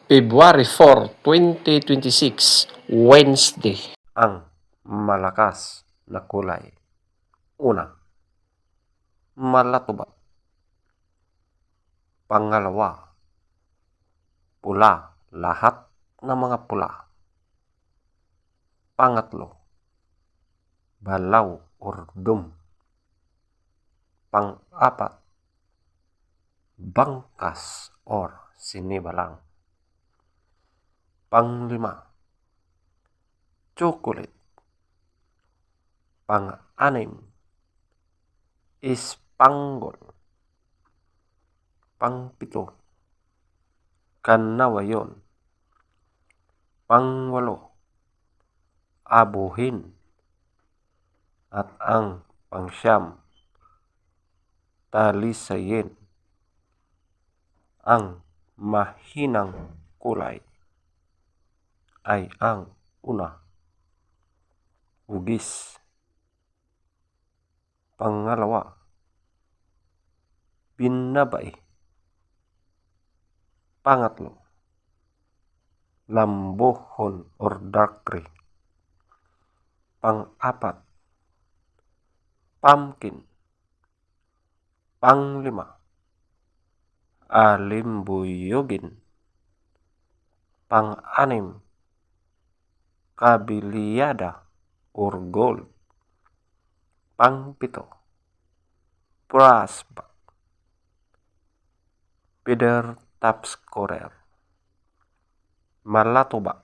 February 4, 2026, Wednesday. Ang malakas na kulay. Una, malatuba. Pangalawa, pula. Lahat ng mga pula. Pangatlo, balaw or dum. Pang-apat, bangkas or sinibalang. Panglima, chocolate. Pang-anim, ispanggol. Pang-pito, kanawayon. Pang-walo, abuhin. At ang pang-siyam, talisayin. Ang mahinang kulay ay ang una, ugis. Pangalawa, binabay. Pangatlo, lambohon or dark gray. Pang-apat, pumpkin. Panglima, alimbuyogin. Pang-anim, kabiliyada or gold. Pang-pito, brassback. Feather top scorer. Malatuba,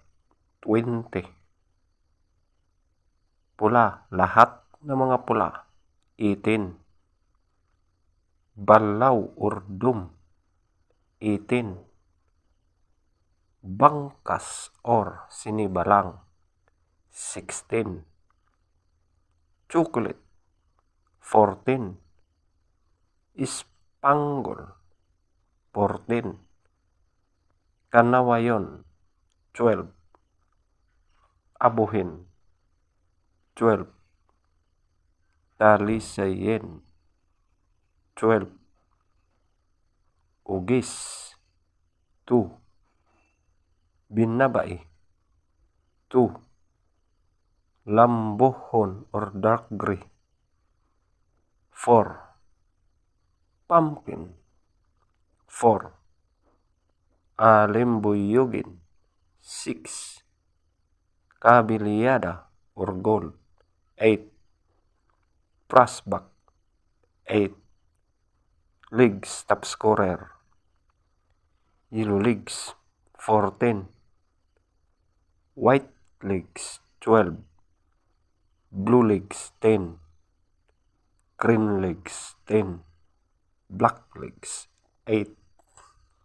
20. Pula, lahat ng mga pula, 18. Balaw or dum, 18. Bangkas or sinibalang, 16. Chocolate, 14. Ispanggol, 14. Kanawayon, 12. Abuhin, 12. Talisayin, 12. Ugis, 2. Binabay, 2. Lambohon or dark gray, 4. Pumpkin, 4. Alimbuyogin, 6. Kabiliyada or gold, 8. Brassback, 8. Legs top scorer, yellow legs, 14. White legs, 12. Blue legs, 10. Green legs, 10. Black legs, 8.